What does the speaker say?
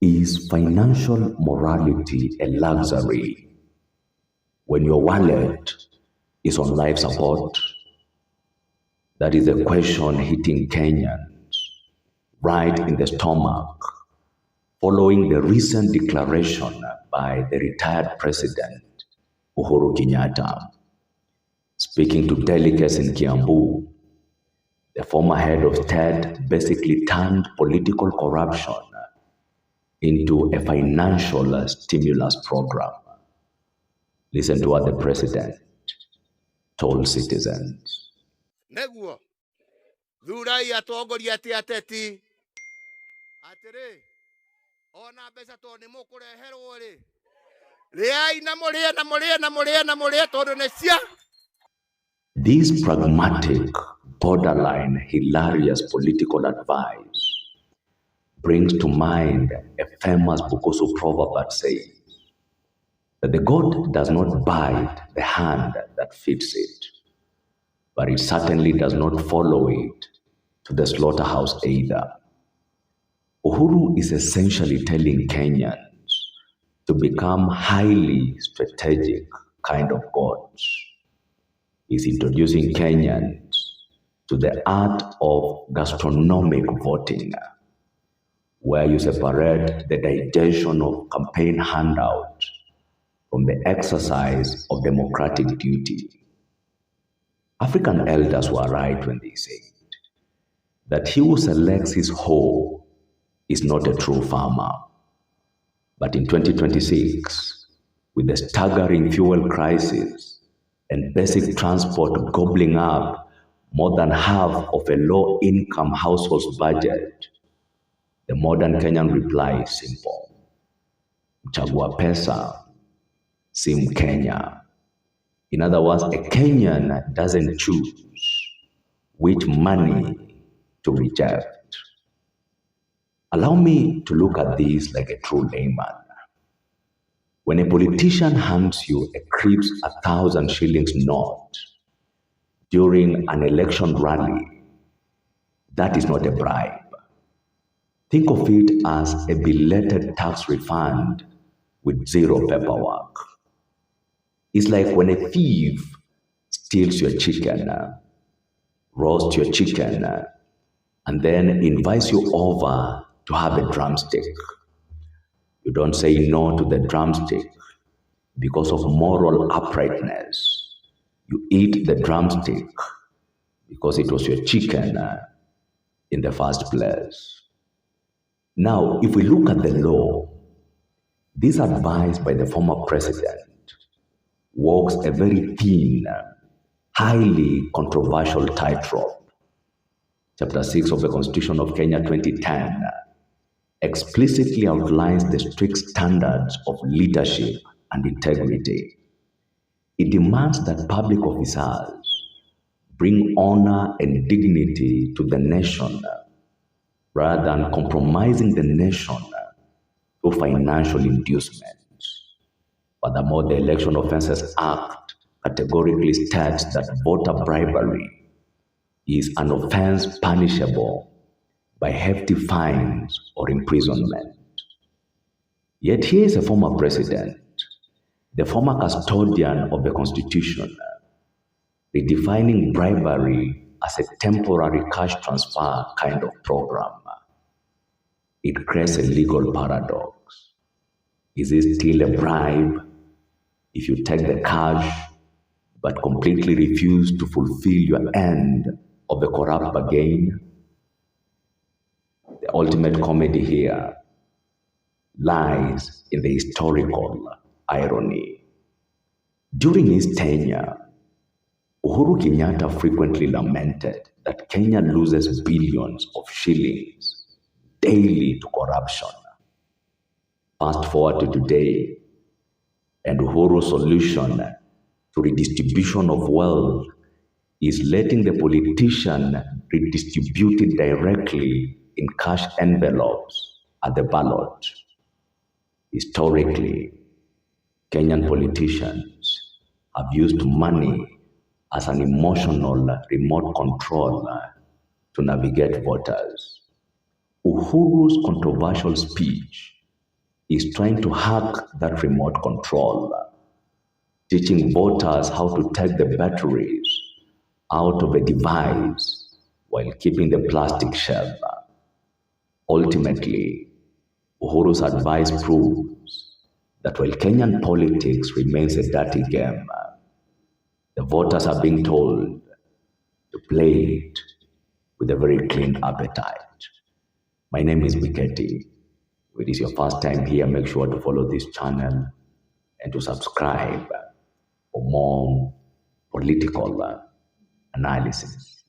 Is financial morality a luxury when your wallet is on life support? That is a question hitting Kenyans right in the stomach following the recent declaration by the retired president Uhuru Kenyatta. Speaking to delegates in Kiambu, the former head of state basically turned political corruption into a financial stimulus program. Listen to what the president told citizens. Neguo thurai atongoria ati ateti atiri ona mbeca to ni mukureherwo ri riai na murie na murie na murie na murie tondu ni cia. This pragmatic, borderline hilarious political advice brings to mind a famous Bukusu proverb that says that the goat does not bite the hand that feeds it, but it certainly does not follow it to the slaughterhouse either. Uhuru is essentially telling Kenyans to become highly strategic kind of gods. He's introducing Kenyans to the art of gastronomic voting, where you separate the digestion of campaign handouts from the exercise of democratic duty. African elders were right when they said that he who selects his hoe is not a true farmer. But in 2026, with the staggering fuel crisis and basic transport gobbling up more than half of a low-income household's budget, the modern Kenyan reply is simple. Mchagua pesa, si Mkenya. In other words, a Kenyan doesn't choose which money to reject. Allow me to look at this like a true layman. When a politician hands you a crisp 1,000 shillings note during an election rally, that is not a bribe. Think of it as a belated tax refund with zero paperwork. It's like when a thief steals your chicken, roasts your chicken, and then invites you over to have a drumstick. You don't say no to the drumstick because of moral uprightness. You eat the drumstick because it was your chicken in the first place. Now, if we look at the law, this advice by the former president walks a very thin, highly controversial tightrope. Chapter 6 of the Constitution of Kenya 2010 explicitly outlines the strict standards of leadership and integrity. It demands that public officers bring honor and dignity to the nation rather than compromising the nation through financial inducements. Furthermore, the Election Offences Act categorically states that voter bribery is an offense punishable by hefty fines or imprisonment. Yet here is a former president, the former custodian of the Constitution, redefining bribery as a temporary cash transfer kind of program. It creates a legal paradox. Is it still a bribe if you take the cash but completely refuse to fulfill your end of the corrupt bargain? The ultimate comedy here lies in the historical irony. During his tenure, Uhuru Kenyatta frequently lamented that Kenya loses billions of shillings daily to corruption. Fast forward to today, and Uhuru's solution to redistribution of wealth is letting the politician redistribute it directly in cash envelopes at the ballot. Historically, Kenyan politicians have used money as an emotional remote control to navigate voters. Uhuru's controversial speech is trying to hack that remote control, teaching voters how to take the batteries out of a device while keeping the plastic shell. Ultimately, Uhuru's advice proves that while Kenyan politics remains a dirty game, the voters are being told to play it with a very clean appetite. My name is Miketi. If it is your first time here, make sure to follow this channel and to subscribe for more political analysis.